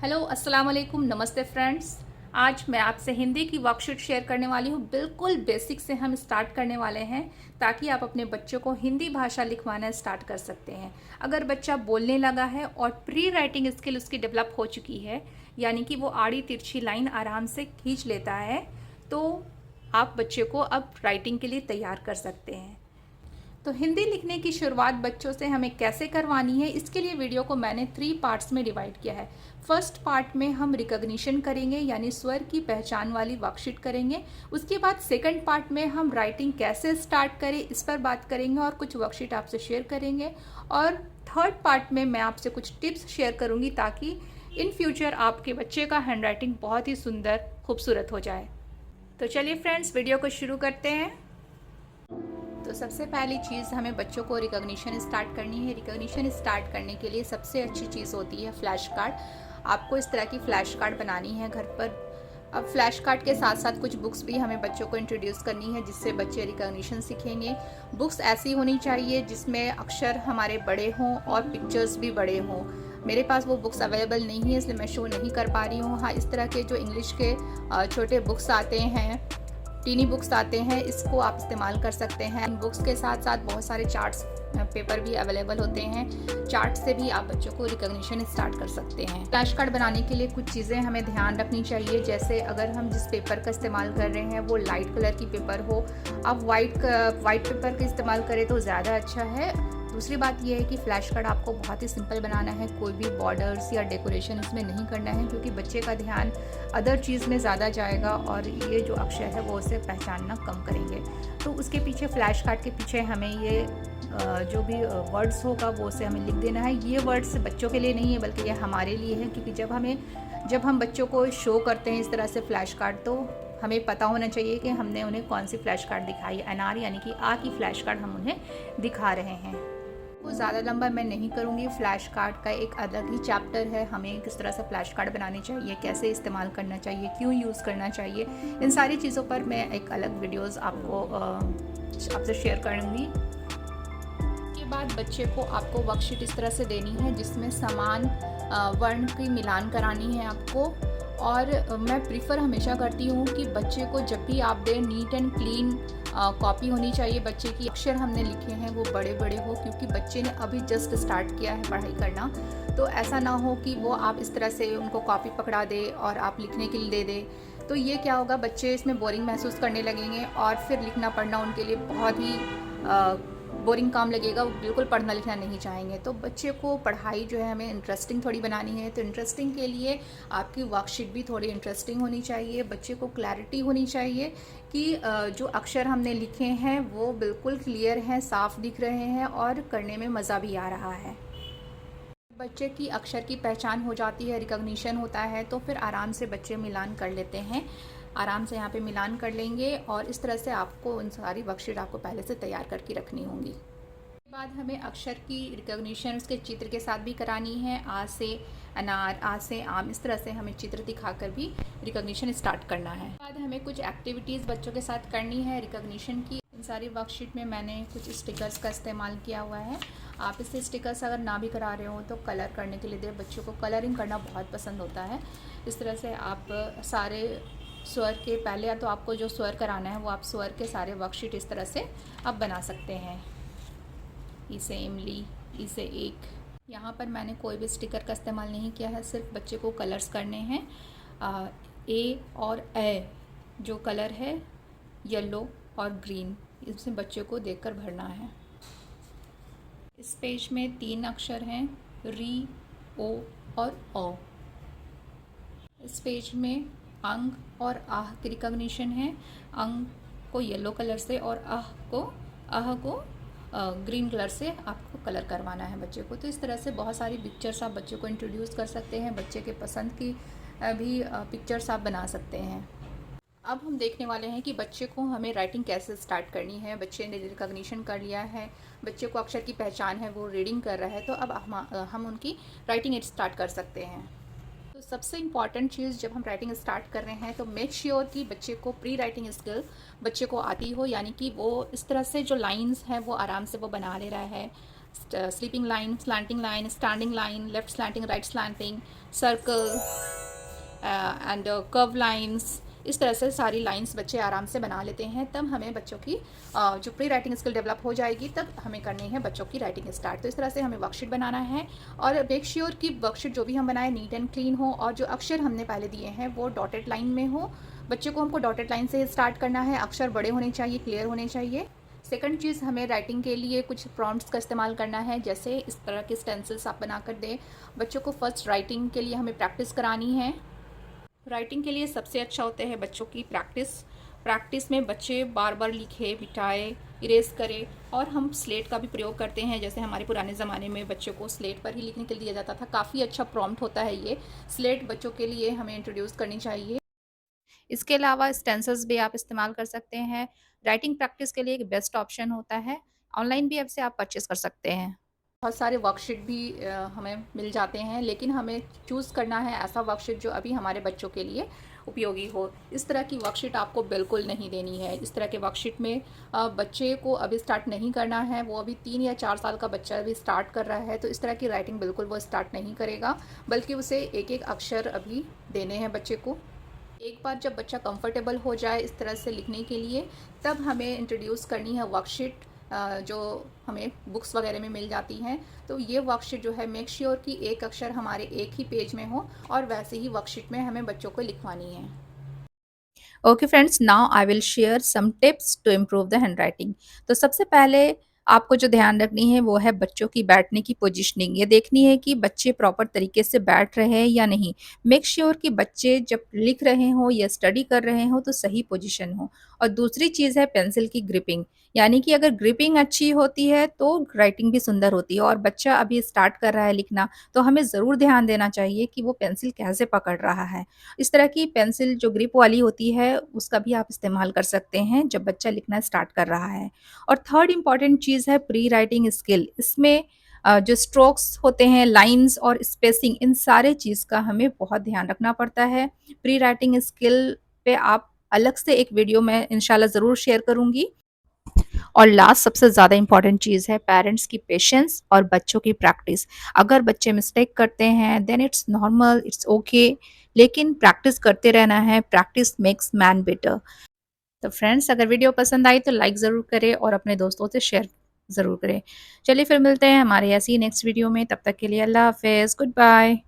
Hello अस्सलाम वालेकुम, नमस्ते फ्रेंड्स। आज मैं आपसे हिंदी की वर्कशीट शेयर करने वाली हूँ। बिल्कुल बेसिक से हम स्टार्ट करने वाले हैं ताकि आप अपने बच्चों को हिंदी भाषा लिखवाना स्टार्ट कर सकते हैं। अगर बच्चा बोलने लगा है और प्री राइटिंग स्किल उसकी डेवलप हो चुकी है, यानी कि वो आड़ी तिरछी लाइन आराम से खींच लेता है, तो आप बच्चे को अब राइटिंग के लिए तैयार कर सकते हैं। तो हिंदी लिखने की शुरुआत बच्चों से हमें कैसे करवानी है, इसके लिए वीडियो को मैंने 3 पार्ट्स में डिवाइड किया है। फर्स्ट पार्ट में हम रिकॉग्निशन करेंगे, यानी स्वर की पहचान वाली वर्कशीट करेंगे। उसके बाद सेकंड पार्ट में हम राइटिंग कैसे स्टार्ट करें इस पर बात करेंगे और कुछ वर्कशीट आपसे शेयर करेंगे। और थर्ड पार्ट में मैं आपसे कुछ टिप्स शेयर करूँगी ताकि इन फ्यूचर आपके बच्चे का हैंड राइटिंग बहुत ही सुंदर खूबसूरत हो जाए। तो चलिए फ्रेंड्स, वीडियो को शुरू करते हैं। तो सबसे पहली चीज़, हमें बच्चों को रिकॉग्निशन स्टार्ट करनी है। रिकॉग्निशन स्टार्ट करने के लिए सबसे अच्छी चीज़ होती है फ्लैश कार्ड। आपको इस तरह की फ्लैश कार्ड बनानी है घर पर। अब फ्लैश कार्ड के साथ साथ कुछ बुक्स भी हमें बच्चों को इंट्रोड्यूस करनी है जिससे बच्चे रिकॉग्निशन सीखेंगे। बुक्स ऐसी होनी चाहिए जिसमें अक्षर हमारे बड़े हों और पिक्चर्स भी बड़े हों। मेरे पास वो बुक्स अवेलेबल नहीं है इसलिए मैं शो नहीं कर पा रही हूँ। हाँ, इस तरह के जो इंग्लिश के छोटे बुक्स आते हैं, टीनी बुक्स आते हैं, इसको आप इस्तेमाल कर सकते हैं। इन बुक्स के साथ साथ बहुत सारे चार्ट्स पेपर भी अवेलेबल होते हैं। चार्ट से भी आप बच्चों को रिकॉग्निशन स्टार्ट कर सकते हैं। फ्लैश कार्ड बनाने के लिए कुछ चीज़ें हमें ध्यान रखनी चाहिए, जैसे अगर हम जिस पेपर का इस्तेमाल कर रहे हैं वो लाइट कलर की पेपर हो। आप वाइट पेपर का इस्तेमाल करें तो ज़्यादा अच्छा है। दूसरी बात यह है कि फ्लैश कार्ड आपको बहुत ही सिंपल बनाना है, कोई भी बॉर्डर्स या डेकोरेशन इसमें नहीं करना है, क्योंकि बच्चे का ध्यान अदर चीज़ में ज़्यादा जाएगा और ये जो अक्षर है वो उसे पहचानना कम करेंगे। तो उसके पीछे, फ्लैश कार्ड के पीछे हमें ये जो भी वर्ड्स होगा वो उसे हमें लिख देना है। ये वर्ड्स बच्चों के लिए नहीं है बल्कि ये हमारे लिए है, क्योंकि जब हम बच्चों को शो करते हैं इस तरह से फ्लैश कार्ड, तो हमें पता होना चाहिए कि हमने उन्हें कौन सी फ्लैश कार्ड दिखाई है। एनआर यानी कि आ की फ्लैश कार्ड हम उन्हें दिखा रहे हैं। वो ज़्यादा लंबा मैं नहीं करूँगी। फ्लैश कार्ड का एक अलग ही चैप्टर है, हमें किस तरह से फ्लैश कार्ड बनाने चाहिए, कैसे इस्तेमाल करना चाहिए, क्यों यूज़ करना चाहिए, इन सारी चीज़ों पर मैं एक अलग वीडियोस आपसे शेयर करूँगी। उसके बाद बच्चे को आपको वर्कशीट इस तरह से देनी है जिसमें समान वर्ण की मिलान करानी है आपको। और मैं प्रीफर हमेशा करती हूँ कि बच्चे को जब भी आप दें, नीट एंड क्लीन कॉपी होनी चाहिए बच्चे की। अक्षर हमने लिखे हैं वो बड़े बड़े हो, क्योंकि बच्चे ने अभी जस्ट स्टार्ट किया है पढ़ाई करना। तो ऐसा ना हो कि वो आप इस तरह से उनको कॉपी पकड़ा दे और आप लिखने के लिए दे दे। तो ये क्या होगा, बच्चे इसमें बोरिंग महसूस करने लगेंगे और फिर लिखना पढ़ना उनके लिए बहुत ही बोरिंग काम लगेगा। वो बिल्कुल पढ़ना लिखना नहीं चाहेंगे। तो बच्चे को पढ़ाई जो है हमें इंटरेस्टिंग थोड़ी बनानी है। तो इंटरेस्टिंग के लिए आपकी वर्कशीट भी थोड़ी इंटरेस्टिंग होनी चाहिए। बच्चे को क्लैरिटी होनी चाहिए कि जो अक्षर हमने लिखे हैं वो बिल्कुल क्लियर हैं, साफ दिख रहे हैं और करने में मज़ा भी आ रहा है। बच्चे की अक्षर की पहचान हो जाती है, रिकॉग्निशन होता है, तो फिर आराम से बच्चे मिलान कर लेते हैं। आराम से यहाँ पे मिलान कर लेंगे और इस तरह से आपको उन सारी वर्कशीट आपको पहले से तैयार करके रखनी होंगी। उसके बाद हमें अक्षर की रिकॉग्निशन उसके चित्र के साथ भी करानी है। आ से अनार, आ से आम, इस तरह से हमें चित्र दिखाकर भी रिकॉग्निशन स्टार्ट करना है। उसके बाद हमें कुछ एक्टिविटीज़ बच्चों के साथ करनी है रिकॉग्निशन की। इन सारी वर्कशीट में मैंने कुछ स्टिकर्स का इस्तेमाल किया हुआ है। आप इससे स्टिकर्स अगर ना भी करा रहे हो तो कलर करने के लिए दे। बच्चों को कलरिंग करना बहुत पसंद होता है। इस तरह से आप सारे स्वर के, पहले या तो आपको जो स्वर कराना है वो आप स्वर के सारे वर्कशीट इस तरह से आप बना सकते हैं। ई से इमली, ई से एक। यहाँ पर मैंने कोई भी स्टिकर का इस्तेमाल नहीं किया है, सिर्फ बच्चे को कलर्स करने हैं। ए और ए जो कलर है येलो और ग्रीन, इसमें बच्चे को देखकर भरना है। इस पेज में 3 अक्षर हैं, री, ओ और औ। इस पेज में अंग और आह की रिकॉग्निशन है। अंग को येलो कलर से और आह को ग्रीन कलर से आपको कलर करवाना है बच्चे को। तो इस तरह से बहुत सारी पिक्चर्स आप बच्चे को इंट्रोड्यूस कर सकते हैं। बच्चे के पसंद की भी पिक्चर्स आप बना सकते हैं। अब हम देखने वाले हैं कि बच्चे को हमें राइटिंग कैसे स्टार्ट करनी है। बच्चे ने रिकॉग्निशन कर लिया है, बच्चे को अक्षर की पहचान है, वो रीडिंग कर रहा है, तो अब हम उनकी राइटिंग स्टार्ट कर सकते हैं। तो सबसे इम्पॉर्टेंट चीज़, जब हम राइटिंग स्टार्ट कर रहे हैं तो मेक श्योर कि बच्चे को प्री राइटिंग स्किल बच्चे को आती हो, यानी कि वो इस तरह से जो लाइंस हैं वो आराम से वो बना ले रहा है। Sleeping line, slanting line, standing line, left slanting, right slanting, circle and curve lines, इस तरह से सारी लाइंस बच्चे आराम से बना लेते हैं। तब हमें बच्चों की जो प्री राइटिंग स्किल डेवलप हो जाएगी, तब हमें करनी है बच्चों की राइटिंग स्टार्ट। तो इस तरह से हमें वर्कशीट बनाना है और मेक श्योर कि वर्कशीट जो भी हम बनाए नीट एंड क्लीन हो, और जो अक्षर हमने पहले दिए हैं वो डॉटेड लाइन में हो। बच्चे को हमको डॉटेड लाइन से स्टार्ट करना है, अक्षर बड़े होने चाहिए, क्लियर होने चाहिए। सेकंड चीज़, हमें राइटिंग के लिए कुछ प्रॉम्प्ट्स का इस्तेमाल करना है, जैसे इस तरह के स्टेंसिल्स आप बना कर दें। बच्चों को फर्स्ट राइटिंग के लिए हमें प्रैक्टिस करानी है। राइटिंग के लिए सबसे अच्छा होता है बच्चों की प्रैक्टिस में बच्चे बार बार लिखे, मिटाए, इरेज करें। और हम स्लेट का भी प्रयोग करते हैं, जैसे हमारे पुराने ज़माने में बच्चों को स्लेट पर ही लिखने के लिए दिया जाता था। काफ़ी अच्छा प्रॉम्प्ट होता है ये। स्लेट बच्चों के लिए हमें इंट्रोड्यूस करनी चाहिए। इसके अलावा स्टेंसिल्स भी आप इस्तेमाल कर सकते हैं। राइटिंग प्रैक्टिस के लिए एक बेस्ट ऑप्शन होता है। ऑनलाइन भी अब से आप परचेज़ कर सकते हैं। बहुत सारे वर्कशीट भी हमें मिल जाते हैं, लेकिन हमें चूज़ करना है ऐसा वर्कशीट जो अभी हमारे बच्चों के लिए उपयोगी हो। इस तरह की वर्कशीट आपको बिल्कुल नहीं देनी है। इस तरह के वर्कशीट में बच्चे को अभी स्टार्ट नहीं करना है। वो अभी 3 या 4 साल का बच्चा अभी स्टार्ट कर रहा है, तो इस तरह की राइटिंग बिल्कुल वो स्टार्ट नहीं करेगा, बल्कि उसे एक एक अक्षर अभी देने हैं बच्चे को। एक बार जब बच्चा कंफर्टेबल हो जाए इस तरह से लिखने के लिए, तब हमें इंट्रोड्यूस करनी है वर्कशीट, जो हमें बुक्स वगैरह में मिल जाती हैं। तो ये वर्कशीट जो है, मेक श्योर कि एक अक्षर हमारे एक ही पेज में हो, और वैसे ही वर्कशीट में हमें बच्चों को लिखवानी है। Okay friends, now I will share some tips to improve the handwriting. तो सबसे पहले आपको जो ध्यान रखनी है वो है बच्चों की बैठने की पोजीशनिंग। ये देखनी है कि बच्चे प्रॉपर तरीके से बैठ रहे हैं या नहीं। मेक श्योर कि बच्चे जब लिख रहे हों या स्टडी कर रहे हों तो सही पोजीशन हो। और दूसरी चीज़ है पेंसिल की ग्रिपिंग, यानी कि अगर ग्रिपिंग अच्छी होती है तो राइटिंग भी सुंदर होती है। और बच्चा अभी स्टार्ट कर रहा है लिखना, तो हमें ज़रूर ध्यान देना चाहिए कि वो पेंसिल कैसे पकड़ रहा है। इस तरह की पेंसिल जो ग्रिप वाली होती है उसका भी आप इस्तेमाल कर सकते हैं जब बच्चा लिखना स्टार्ट कर रहा है। और थर्ड इम्पॉर्टेंट चीज़ है प्री राइटिंग स्किल। इसमें जो स्ट्रोक्स होते हैं, लाइंस और स्पेसिंग, इन सारे चीज़ का हमें बहुत ध्यान रखना पड़ता है। प्री राइटिंग स्किल पे आप अलग से एक वीडियो मैं इंशाल्लाह ज़रूर शेयर करूँगी। और लास्ट सबसे ज़्यादा इंपॉर्टेंट चीज़ है पेरेंट्स की पेशेंस और बच्चों की प्रैक्टिस। अगर बच्चे मिस्टेक करते हैं then it's normal, it's okay, लेकिन प्रैक्टिस करते रहना है। Practice makes man better. तो फ्रेंड्स, अगर वीडियो पसंद आई तो लाइक ज़रूर करें और अपने दोस्तों से शेयर ज़रूर करें। चलिए फिर मिलते हैं हमारे ऐसी नेक्स्ट वीडियो में। तब तक के लिए अल्लाह हाफ़िज़, गुड बाय।